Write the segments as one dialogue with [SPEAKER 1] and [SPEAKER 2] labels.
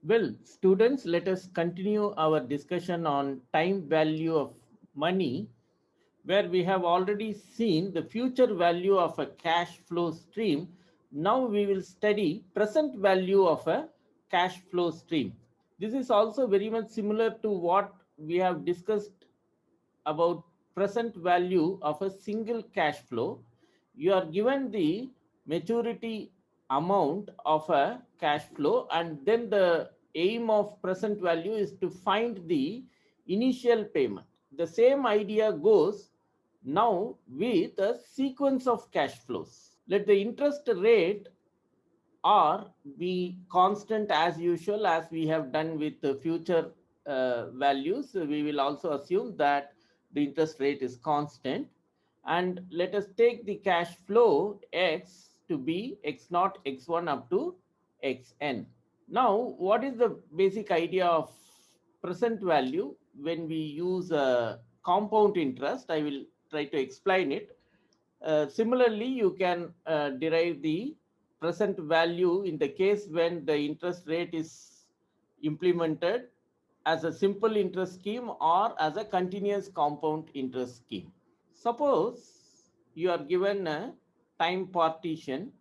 [SPEAKER 1] Well, students, let us continue our discussion on time value of money, where we have already seen the future value of a cash flow stream. Now we will study present value of a cash flow stream. This is also very much similar to what we have discussed about present value of a single cash flow. You are given the maturity amount of a cash flow, and then the aim of present value is to find the initial payment. The same idea goes now with a sequence of cash flows. Let the interest rate or be constant as usual, as we have done with the future values. We will also assume that the interest rate is constant, and let us take the cash flow x to be x naught x1 up to xn. Now what is the basic idea of present value? When we use a compound interest, I will try to explain it. Similarly, you can derive the present value in the case when the interest rate is implemented as a simple interest scheme or as a continuous compound interest scheme. Suppose you are given a time partition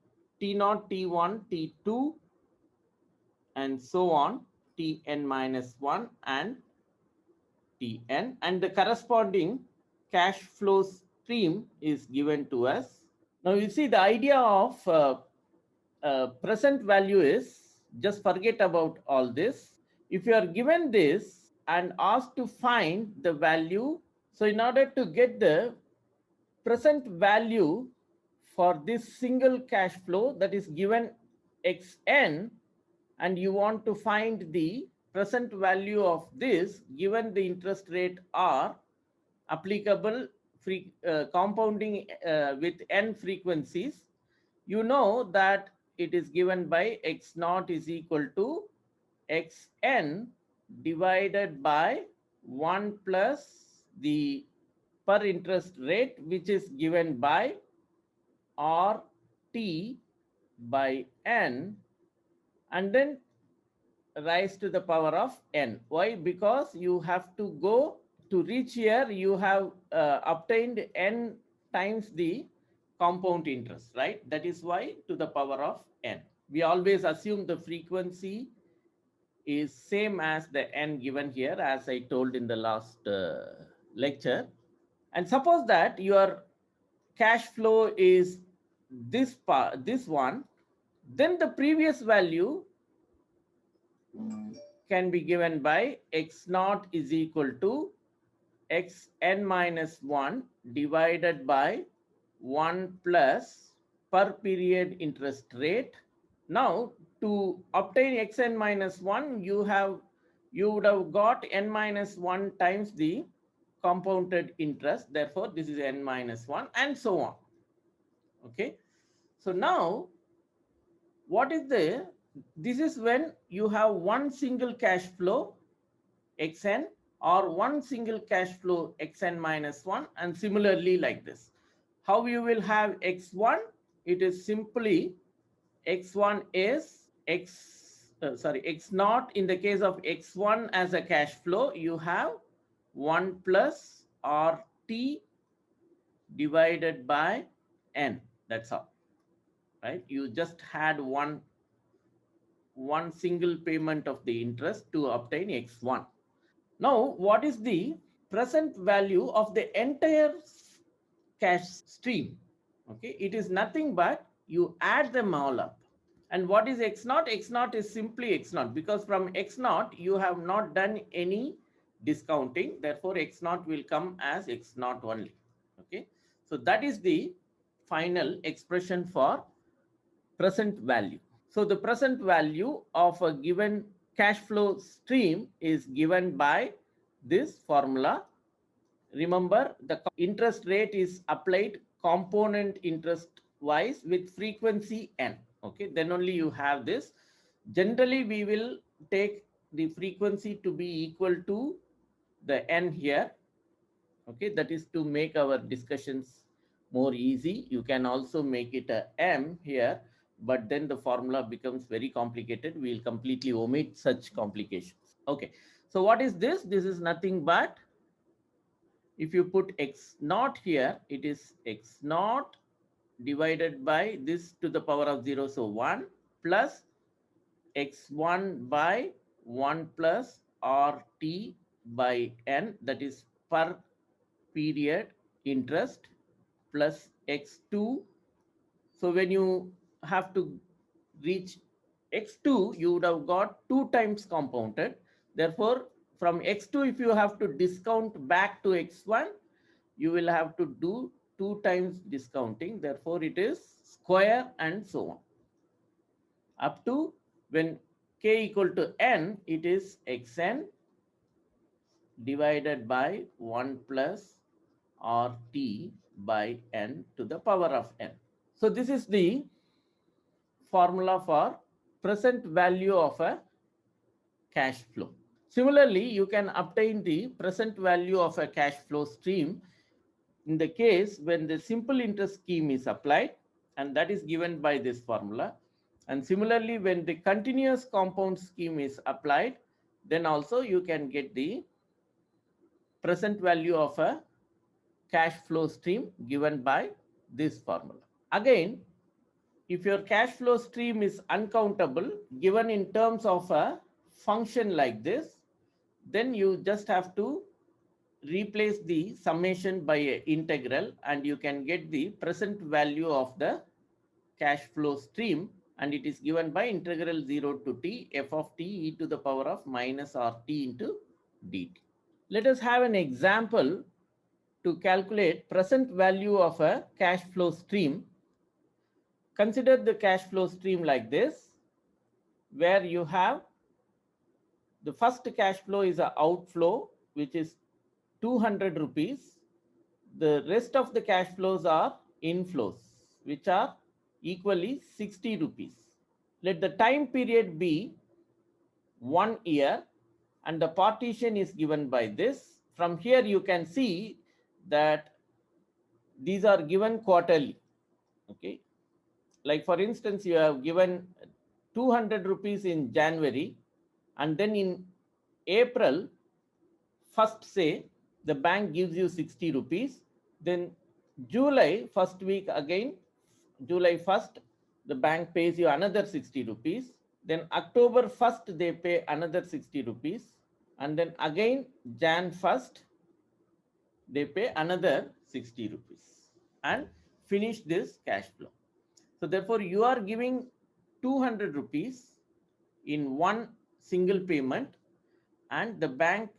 [SPEAKER 1] T0, T1, T2, and so on, Tn minus 1 and Tn, and the corresponding cash flow stream is given to us. Now you see, the idea of present value is, just forget about all this. If you are given this and asked to find the value, so in order to get the present value for this single cash flow that is given xn, and you want to find the present value of this given the interest rate r applicable compounding with n frequencies, you know that it is given by x naught is equal to xn divided by 1 plus the per interest rate, which is given by rt by n, and then rise to the power of n. Why? Because you have to go to reach here, you have obtained n times the compound interest, right? That is why to the power of n. We always assume the frequency is same as the n given here, as I told in the last lecture. And suppose that your cash flow is this one, then the previous value can be given by x naught is equal to xn minus 1 divided by 1 plus per period interest rate. Now to obtain xn minus 1, you would have got n minus 1 times the compounded interest. Therefore, this is n minus 1 and so on. Okay. So now what is this is when you have one single cash flow xn or one single cash flow xn minus 1, and similarly like this. How you will have x1? It is simply x1 is x naught. In the case of x1 as a cash flow, you have 1 plus rt divided by n. That's all, right? You just had one single payment of the interest to obtain x1. Now, what is the present value of the entire cash stream? Okay, it is nothing but you add them all up. And what is x naught? X naught is simply x naught, because from x naught you have not done any discounting. Therefore, x naught will come as x naught only. Okay, so that is the final expression for present value. So the present value of a given cash flow stream is given by this formula. Remember, the interest rate is applied component interest wise with frequency n. Okay, then only you have this. Generally, we will take the frequency to be equal to the n here. Okay, that is to make our discussions more easy. You can also make it a m here, but then the formula becomes very complicated. We'll completely omit such complications. Okay, so what is this? This is nothing but, if you put x naught here, it is x naught divided by this to the power of 0, so 1, plus x1 by 1 plus rt by n, that is per period interest, plus x2. So when you have to reach x2, you would have got 2 times compounded. Therefore, from x2, if you have to discount back to x1, you will have to do 2 times discounting. Therefore, it is square and so on. Up to when k equal to n, it is xn divided by 1 plus rt by n to the power of n. So this is the formula for present value of a cash flow. Similarly, you can obtain the present value of a cash flow stream in the case when the simple interest scheme is applied, and that is given by this formula. And similarly, when the continuous compound scheme is applied, then also you can get the present value of a cash flow stream given by this formula. Again, if your cash flow stream is uncountable, given in terms of a function like this, then you just have to replace the summation by an integral, and you can get the present value of the cash flow stream, and it is given by integral 0 to t f of t e to the power of minus rt into dt. Let us have an example to calculate present value of a cash flow stream. Consider the cash flow stream like this, where you have the first cash flow is an outflow, which is 200 rupees. The rest of the cash flows are inflows, which are equally 60 rupees. Let the time period be 1 year, and the partition is given by this. From here, you can see that these are given quarterly. Okay, like for instance, you have given 200 rupees in January, and then in April, first say the bank gives you 60 rupees. Then July first week, again July 1st, the bank pays you another 60 rupees. Then October 1st, they pay another 60 rupees. And then again Jan 1st, they pay another 60 rupees and finish this cash flow. So therefore, you are giving 200 rupees in one single payment, and the bank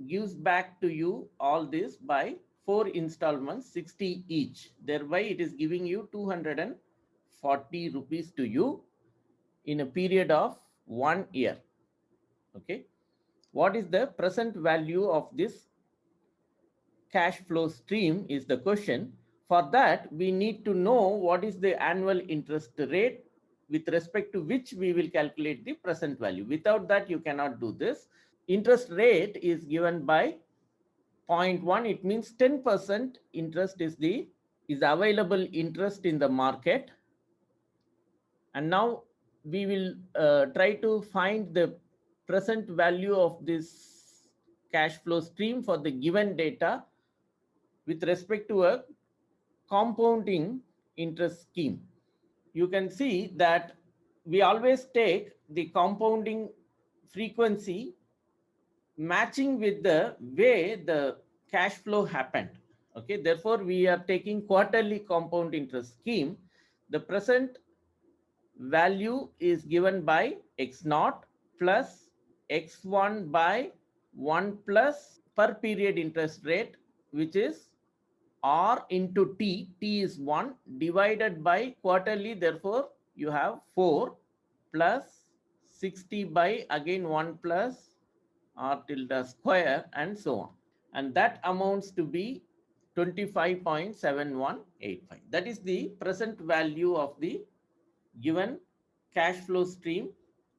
[SPEAKER 1] gives back to you all this by 4 installments, 60 each. Thereby, it is giving you 240 rupees to you in a period of 1 year. Okay. What is the present value of this cash flow stream is the question. For that, we need to know what is the annual interest rate with respect to which we will calculate the present value. Without that, you cannot do this. Interest rate is given by 0.1. It means 10% interest is the available interest in the market. And now we will try to find the present value of this cash flow stream for the given data with respect to a compounding interest scheme. You can see that we always take the compounding frequency matching with the way the cash flow happened. Okay, therefore we are taking quarterly compound interest scheme. The present value is given by x naught plus x1 by 1 plus per period interest rate, which is r into t. T is 1 divided by quarterly, therefore you have 4 plus 60 by again 1 plus r tilde square and so on. And that amounts to be 25.7185. That is the present value of the given cash flow stream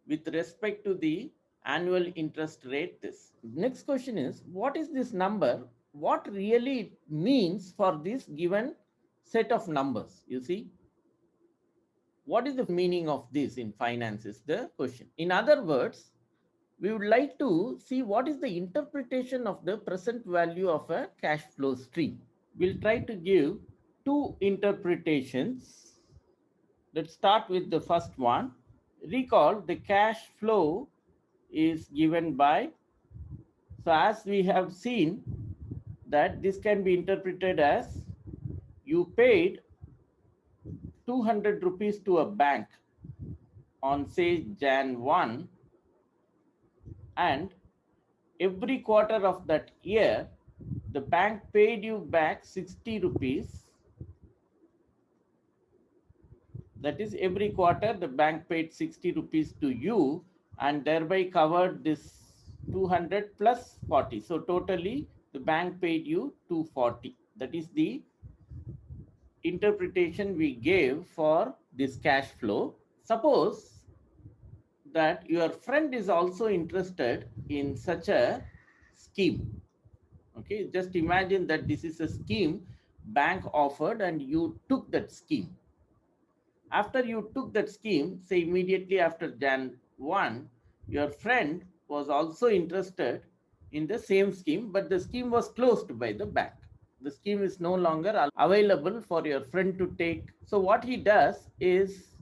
[SPEAKER 1] with respect to the annual interest rate. This next question is, what is this number? What really it means for this given set of numbers? You see, what is the meaning of this in finance is the question. In other words, we would like to see what is the interpretation of the present value of a cash flow stream. We'll try to give two interpretations. Let's start with the first one. Recall the cash flow is given by, so as we have seen that this can be interpreted as you paid 200 rupees to a bank on say Jan 1, and every quarter of that year the bank paid you back 60 rupees. That is, every quarter the bank paid 60 rupees to you and thereby covered this 200 plus 40. So totally the bank paid you 240. That is the interpretation we gave for this cash flow. Suppose that your friend is also interested in such a scheme. Okay, just imagine that this is a scheme bank offered and you took that scheme. After you took that scheme, say immediately after Jan 1, your friend was also interested in the same scheme, but the scheme was closed by the bank. The scheme is no longer available for your friend to take. So what he does is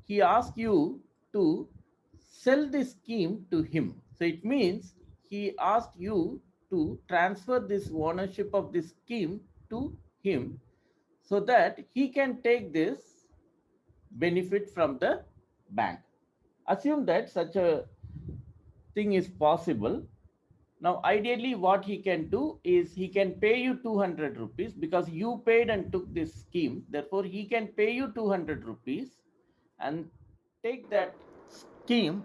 [SPEAKER 1] he asks you to sell the scheme to him. So it means he asked you to transfer this ownership of this scheme to him so that he can take this benefit from the bank. Assume that such a thing is possible. Now, ideally, what he can do is he can pay you 200 rupees because you paid and took this scheme. Therefore, he can pay you 200 rupees and take that scheme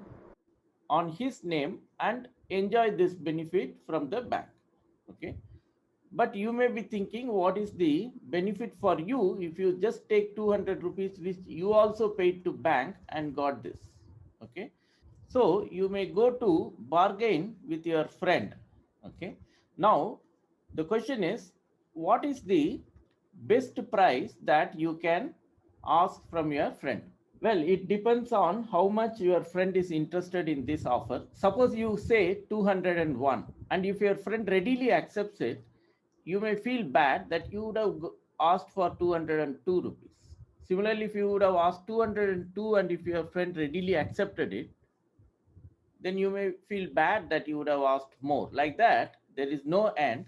[SPEAKER 1] on his name and enjoy this benefit from the bank. Okay. But you may be thinking, what is the benefit for you if you just take 200 rupees, which you also paid to bank and got this? Okay. So you may go to bargain with your friend. Okay. Now, the question is, what is the best price that you can ask from your friend? Well, it depends on how much your friend is interested in this offer. Suppose you say 201, and if your friend readily accepts it, you may feel bad that you would have asked for 202 rupees. Similarly, if you would have asked 202 and if your friend readily accepted it, then you may feel bad that you would have asked more. Like that, there is no end.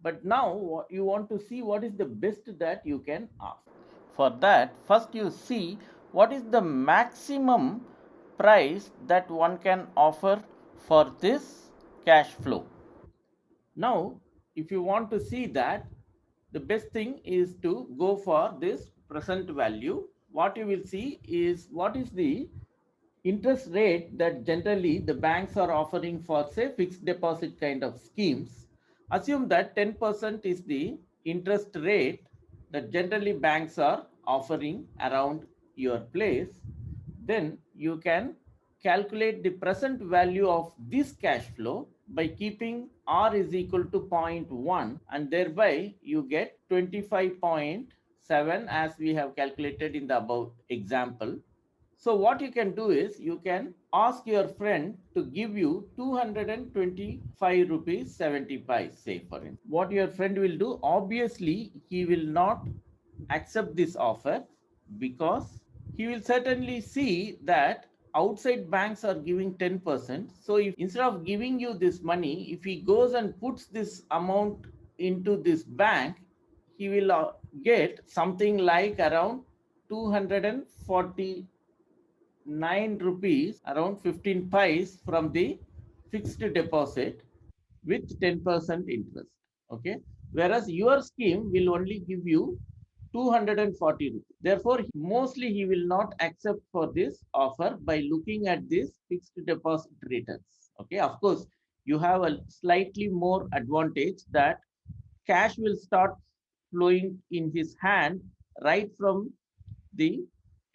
[SPEAKER 1] But now you want to see what is the best that you can ask. For that, first you see what is the maximum price that one can offer for this cash flow. Now, if you want to see that, the best thing is to go for this present value. What you will see is what is the interest rate that generally the banks are offering for say fixed deposit kind of schemes. Assume that 10% is the interest rate that generally banks are offering around your place. Then you can calculate the present value of this cash flow by keeping R is equal to 0.1, and thereby you get 25.7 as we have calculated in the above example. So what you can do is you can ask your friend to give you 225 rupees 70 paise, say for instance. What your friend will do, obviously he will not accept this offer because he will certainly see that outside banks are giving 10%. So if instead of giving you this money, if he goes and puts this amount into this bank, he will get something like around 240 9 rupees, around 15 pies from the fixed deposit with 10% interest. Okay. Whereas your scheme will only give you 240 rupees. Therefore, mostly he will not accept for this offer by looking at this fixed deposit returns. Okay. Of course, you have a slightly more advantage that cash will start flowing in his hand right from the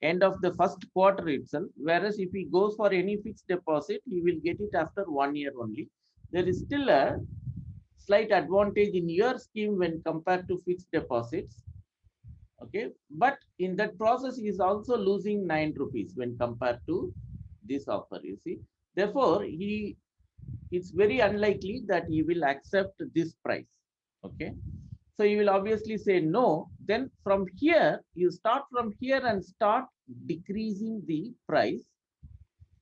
[SPEAKER 1] end of the first quarter itself. Whereas if he goes for any fixed deposit, he will get it after 1 year only. There is still a slight advantage in your scheme when compared to fixed deposits. Okay, but in that process he is also losing 9 rupees when compared to this offer, you see. Therefore it's very unlikely that he will accept this price. Okay, so you will obviously say no. Then from here, you start from here and start decreasing the price.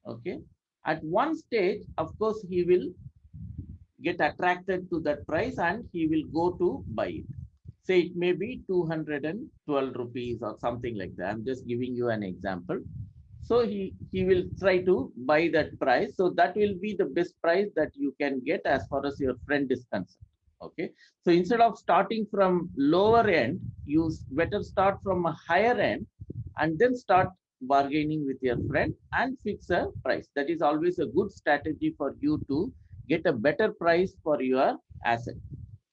[SPEAKER 1] Okay, at one stage, of course, he will get attracted to that price and he will go to buy it. Say it may be 212 rupees or something like that. I'm just giving you an example. So he will try to buy that price. So that will be the best price that you can get as far as your friend is concerned. Okay, so instead of starting from lower end, you better start from a higher end and then start bargaining with your friend and fix a price. That is always a good strategy for you to get a better price for your asset,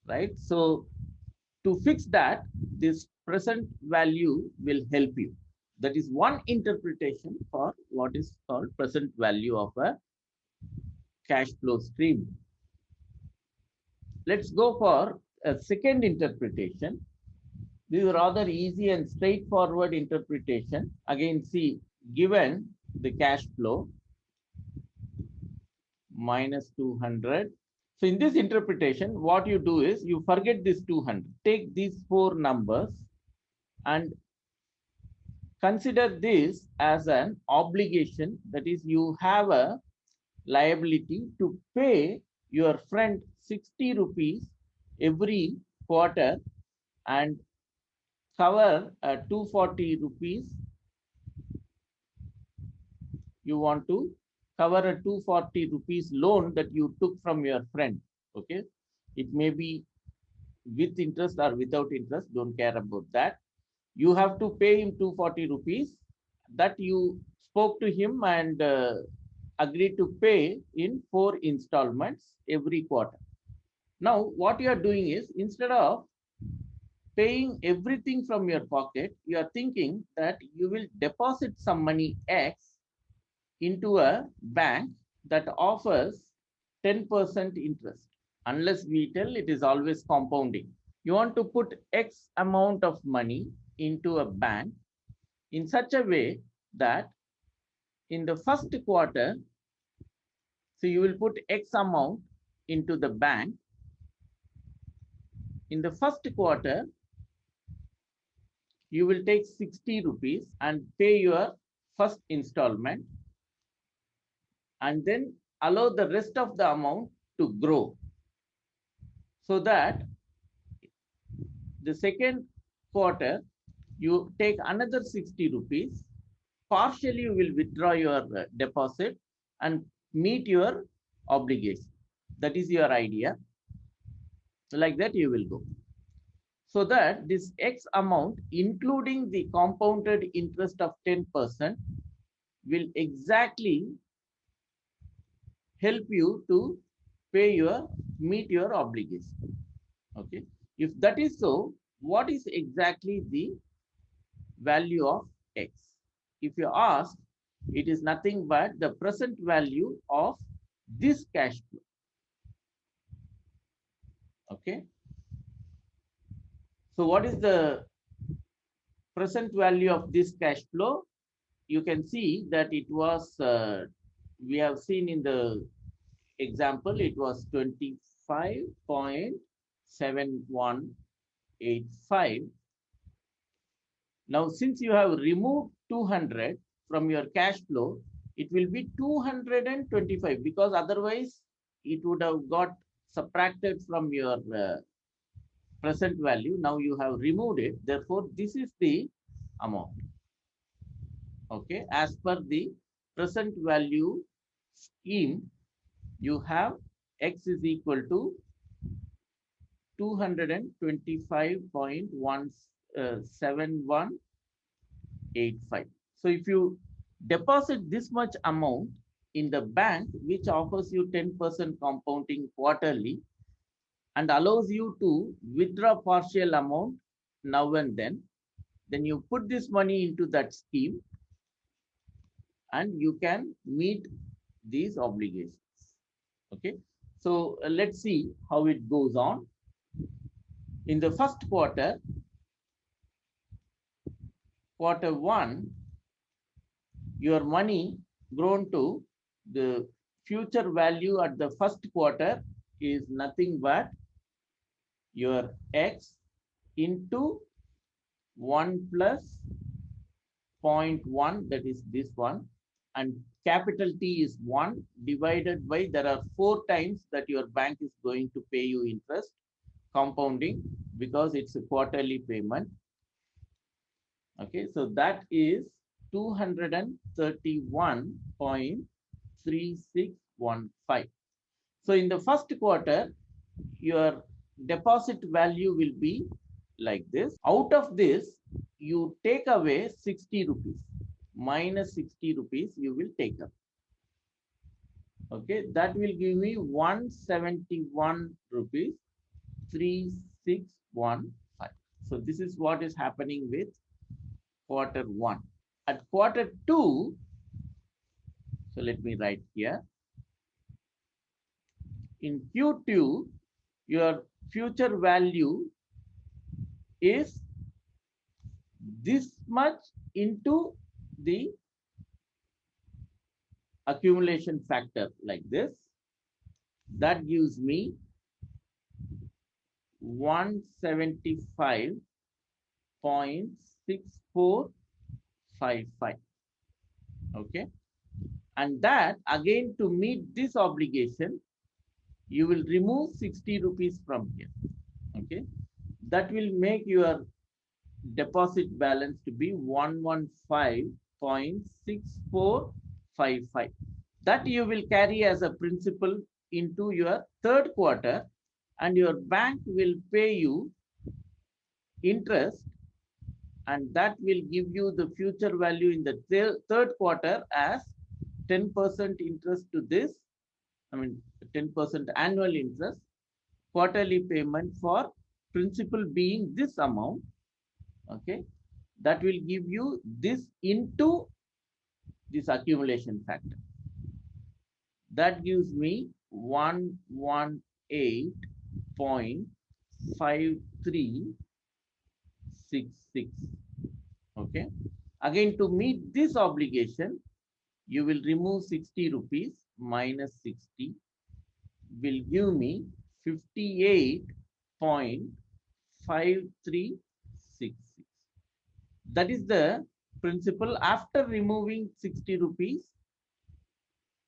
[SPEAKER 1] right? So to fix that, this present value will help you. That is one interpretation for what is called present value of a cash flow stream. Let's go for a second interpretation. This is rather easy and straightforward interpretation. Again, see, given the cash flow minus 200. So in this interpretation, what you do is you forget this 200. Take these four numbers and consider this as an obligation. That is, you have a liability to pay your friend 60 rupees every quarter and cover 240 rupees. You want to cover a 240 rupees loan that you took from your friend. Okay, it may be with interest or without interest, don't care about that. You have to pay him 240 rupees that you spoke to him and agreed to pay in 4 installments every quarter. Now what you are doing is, instead of paying everything from your pocket, you are thinking that you will deposit some money X into a bank that offers 10% interest. Unless we tell, it is always compounding. You want to put X amount of money into a bank in such a way that in the first quarter, so you will put X amount into the bank. In the first quarter, you will take 60 rupees and pay your first installment, and then allow the rest of the amount to grow, so that the second quarter you take another 60 rupees, partially you will withdraw your deposit and meet your obligation. That is your idea. Like that you will go, so that this X amount, including the compounded interest of 10%, will exactly help you to meet your obligation. Okay, if that is so, what is exactly the value of X? If you ask, it is nothing but the present value of this cash flow. Okay, so what is the present value of this cash flow? You can see that it was we have seen in the example, it was 25.7185. Now since you have removed 200 from your cash flow, it will be 225, because otherwise it would have got subtracted from your present value. Now you have removed it, therefore this is the amount. Okay, as per the present value scheme, you have X is equal to 225.7185. So if you deposit this much amount in the bank, which offers you 10% compounding quarterly and allows you to withdraw partial amount now and then you put this money into that scheme and you can meet these obligations. Okay, so let's see how it goes on. In the first quarter, quarter one, your money grown to the future value at the first quarter is nothing but your X into 1 plus 0.1, that is this one, and capital T is 1 divided by, there are 4 times that your bank is going to pay you interest, compounding, because it's a quarterly payment. Okay, so that is 231.3615. So in the first quarter, your deposit value will be like this. Out of this, you take away 60 rupees, minus 60 rupees you will take up. Okay, that will give me 171 rupees 3615. So this is what is happening with quarter one. At quarter two, so let me write here. In Q2, your future value is this much into the accumulation factor, like this. That gives me 175.6455. Okay, and that again, to meet this obligation, you will remove 60 rupees from here. Okay, that will make your deposit balance to be 115.6455. That you will carry as a principal into your third quarter, and your bank will pay you interest, and that will give you the future value in the third quarter as 10% interest to this, 10% annual interest, quarterly payment for principal being this amount. Okay, that will give you this into this accumulation factor. That gives me 118.5366. Okay, again, to meet this obligation, you will remove 60 rupees, minus 60 will give me 58.5366. That is the principal after removing 60 rupees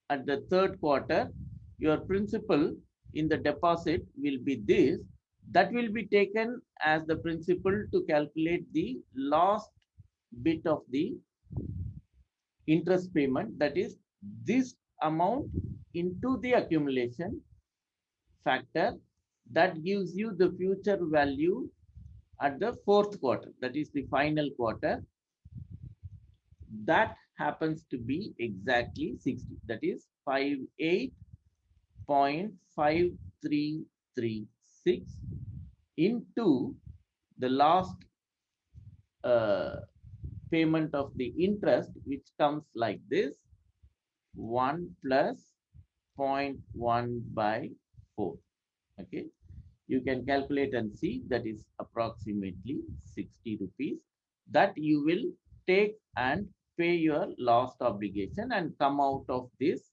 [SPEAKER 1] at the third quarter. Your principal in the deposit will be this. That will be taken as the principal to calculate the last bit of the interest payment, that is this amount into the accumulation factor. That gives you the future value at the fourth quarter, that is the final quarter. That happens to be exactly 60, that is 58.5336 into the last payment of the interest, which comes like this: 1 plus 0.1 by 4. Okay, you can calculate and see that is approximately 60 rupees that you will take and pay your last obligation and come out of this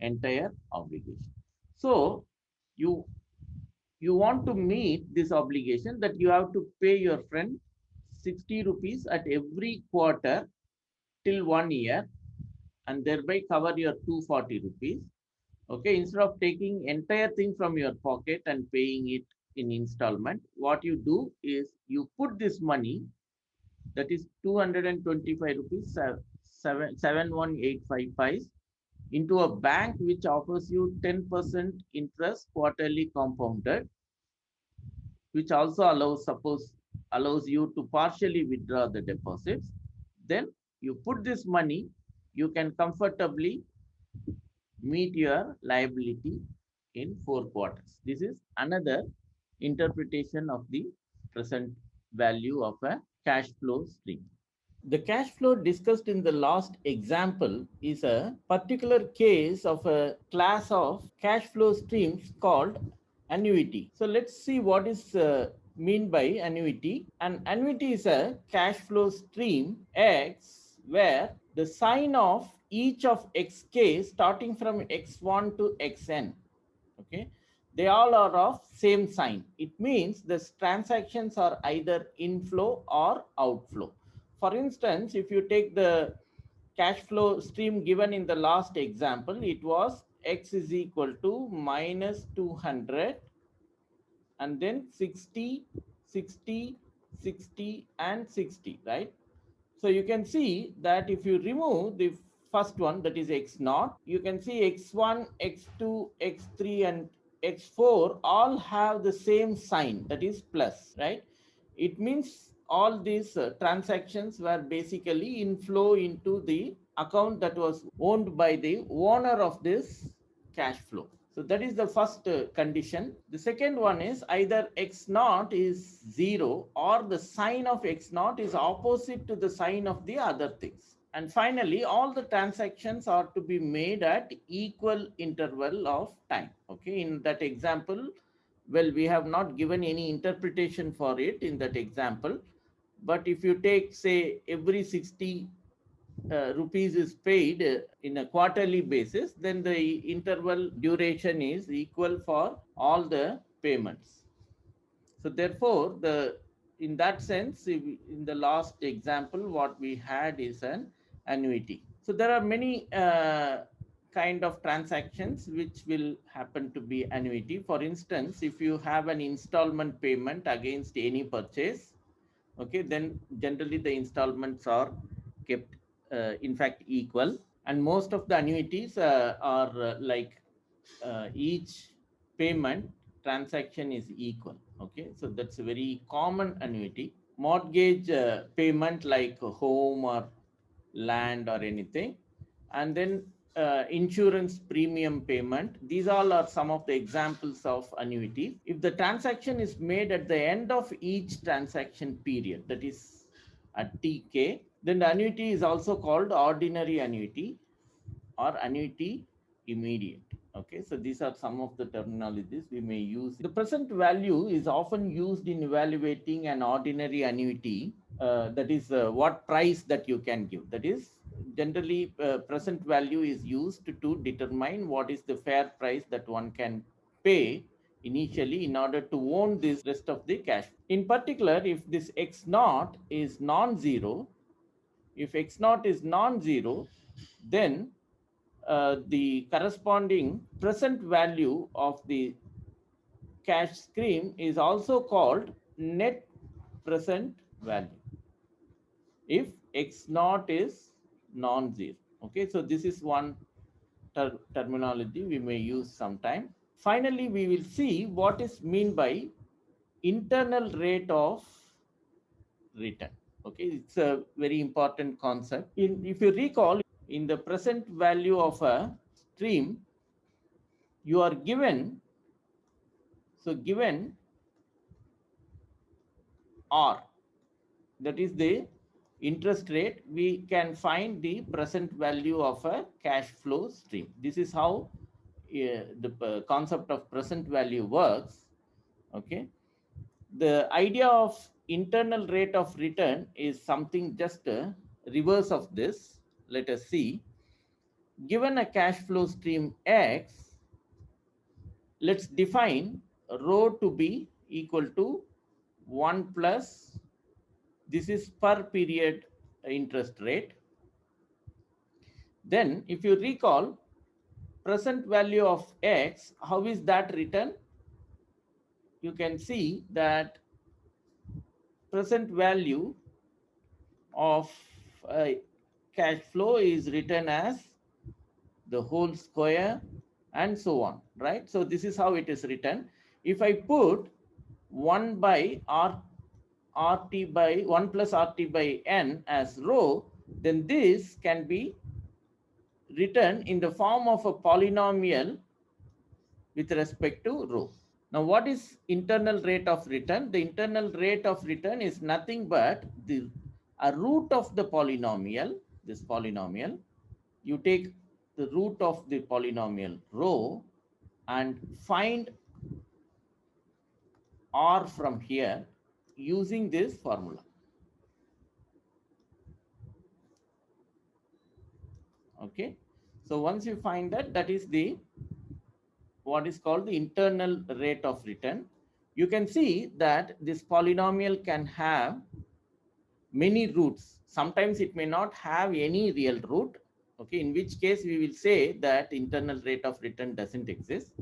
[SPEAKER 1] entire obligation. So you want to meet this obligation, that you have to pay your friend 60 rupees at every quarter till 1 year, and thereby cover your 240 rupees. Okay, instead of taking entire thing from your pocket and paying it in installment, what you do is you put this money, that is 225 rupees, 71855, into a bank which offers you 10% interest quarterly compounded, which also allows you to partially withdraw the deposits. Then you put this money, you can comfortably meet your liability in 4 quarters. This is another interpretation of the present value of a cash flow stream. The cash flow discussed in the last example is a particular case of a class of cash flow streams called annuity. So let's see what is mean by annuity? An annuity is a cash flow stream X where the sign of each of xk starting from x1 to xn, okay, they all are of same sign. It means the transactions are either inflow or outflow. For instance, if you take the cash flow stream given in the last example, it was x is equal to minus 200 and then 60, 60, 60 and 60, right? So you can see that if you remove the first one, that is x naught, you can see x1, x2, x3 and x4 all have the same sign, that is plus, right? It means all these transactions were basically inflow into the account that was owned by the owner of this cash flow. So that is the first condition. The second one is either x naught is 0 or the sign of x naught is opposite to the sign of the other things. And finally, all the transactions are to be made at equal interval of time. Okay, in that example, well, we have not given any interpretation for it in that example. But if you take, say, every 60 rupees is paid in a quarterly basis, then the interval duration is equal for all the payments. So therefore, in that sense, in the last example, what we had is an annuity. So there are many kind of transactions which will happen to be annuity. For instance, if you have an installment payment against any purchase, okay, then generally the installments are kept in fact equal, and most of the annuities are like each payment transaction is equal. Okay, so that's a very common annuity. Mortgage payment like home or land or anything, and then insurance premium payment. These all are some of the examples of annuity. If the transaction is made at the end of each transaction period, that is at TK, then the annuity is also called ordinary annuity or annuity immediate. Okay, so these are some of the terminologies we may use. The present value is often used in evaluating an ordinary annuity. That is what price that you can give. That is generally present value is used to determine what is the fair price that one can pay initially in order to own this rest of the cash. In particular, if this x naught is non-zero, if x naught is non-zero, then the corresponding present value of the cash stream is also called net present value if x naught is non-zero. Okay, so this is one terminology we may use sometime. Finally, we will see what is mean by internal rate of return. Okay, it's a very important concept. If you recall, in the present value of a stream, you are given, so given R, that is the interest rate, we can find the present value of a cash flow stream. This is how the concept of present value works. Okay, the idea of internal rate of return is something just reverse of this. Let us see. Given a cash flow stream X, let's define rho to be equal to 1 plus, this is per period interest rate. Then if you recall, present value of X, how is that written? You can see that present value of cash flow is written as the whole square and so on, right? So this is how it is written. If I put 1 by RT by 1 plus RT by N as rho, then this can be written in the form of a polynomial with respect to rho. Now, what is internal rate of return? The internal rate of return is nothing but a root of the polynomial, this polynomial. You take the root of the polynomial rho and find R from here using this formula. Okay, so once you find that, that is the what is called the internal rate of return. You can see that this polynomial can have many roots. Sometimes it may not have any real root, okay, in which case we will say that internal rate of return doesn't exist.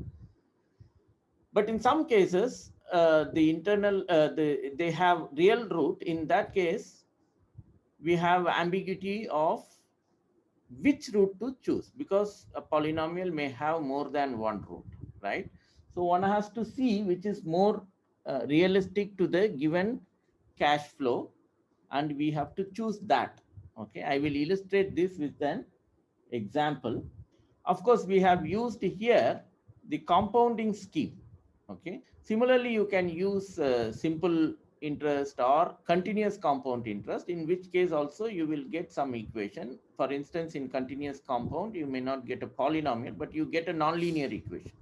[SPEAKER 1] But in some cases, they have real root. In that case, we have ambiguity of which root to choose, because a polynomial may have more than one root, right? So one has to see which is more realistic to the given cash flow, and we have to choose that. Okay, I will illustrate this with an example. Of course, we have used here the compounding scheme. Okay, similarly, you can use simple interest or continuous compound interest, in which case also you will get some equation. For instance, in continuous compound, you may not get a polynomial, but you get a nonlinear equation.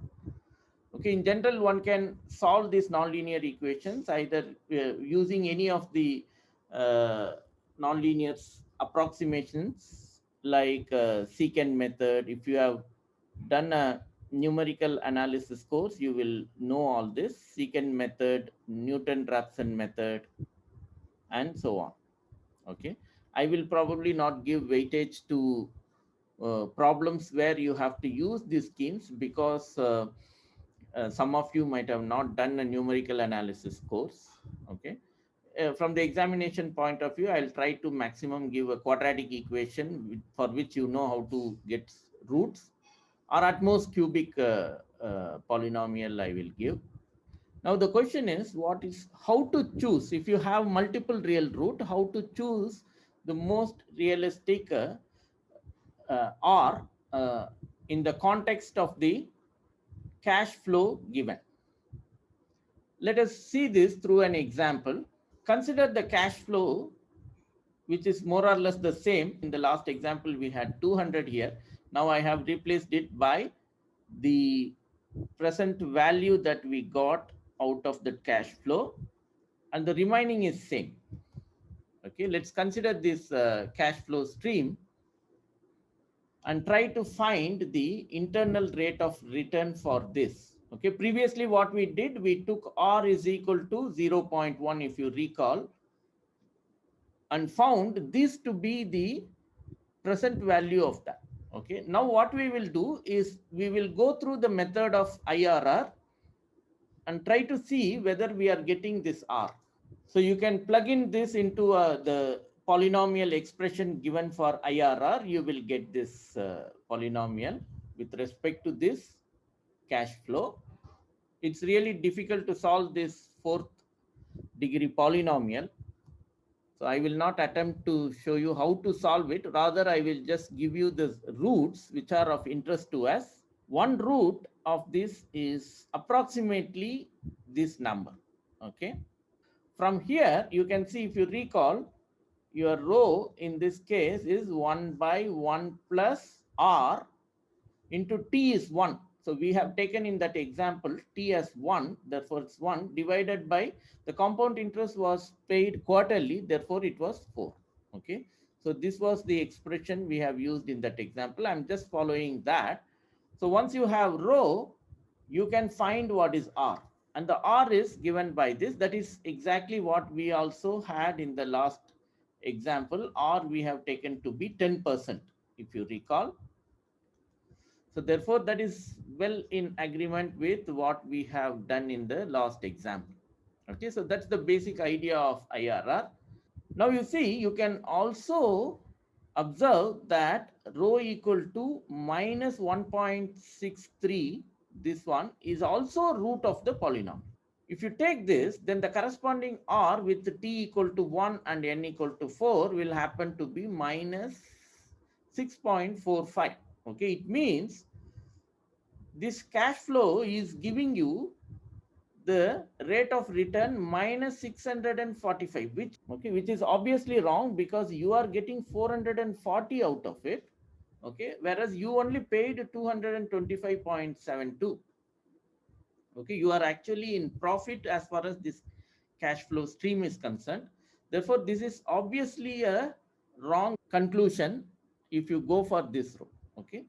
[SPEAKER 1] Okay, in general, one can solve these nonlinear equations either using any of the uh, nonlinear approximations like secant method. If you have done a numerical analysis course, you will know all this: secant method, Newton-Raphson method, and so on. Okay, I will probably not give weightage to problems where you have to use these schemes, because some of you might have not done a numerical analysis course. Okay, from the examination point of view, I'll try to maximum give a quadratic equation for which you know how to get roots, or at most cubic polynomial I will give. Now the question is, what is how to choose if you have multiple real root? How to choose the most realistic R in the context of the cash flow given? Let us see this through an example. Consider the cash flow, which is more or less the same. In the last example, we had 200 here. Now I have replaced it by the present value that we got out of the cash flow, and the remaining is same. Okay, let's consider this cash flow stream and try to find the internal rate of return for this. Okay, previously what we did, we took R is equal to 0.1, if you recall, and found this to be the present value of that. Okay, now what we will do is we will go through the method of IRR and try to see whether we are getting this R. So you can plug in this into the polynomial expression given for IRR. You will get this polynomial with respect to this cash flow. It's really difficult to solve this fourth degree polynomial. So I will not attempt to show you how to solve it. Rather, I will just give you the roots which are of interest to us. One root of this is approximately this number. Okay. From here, you can see, if you recall, your rho in this case is 1 by 1 plus R into T is 1. So we have taken in that example T as 1, therefore it's 1, divided by the compound interest was paid quarterly, therefore it was 4. Okay, so this was the expression we have used in that example. I'm just following that. So once you have rho, you can find what is R, and the R is given by this. That is exactly what we also had in the last example. R we have taken to be 10%, if you recall. So therefore, that is well in agreement with what we have done in the last example. Okay, so that's the basic idea of IRR. Now you see, you can also observe that rho equal to minus 1.63, this one is also root of the polynomial. If you take this, then the corresponding R with t equal to 1 and n equal to 4 will happen to be minus 6.45. Okay, it means this cash flow is giving you the rate of return minus 645, which is obviously wrong, because you are getting 440 out of it. Okay, whereas you only paid 225.72. Okay, you are actually in profit as far as this cash flow stream is concerned. Therefore, this is obviously a wrong conclusion if you go for this route. Okay,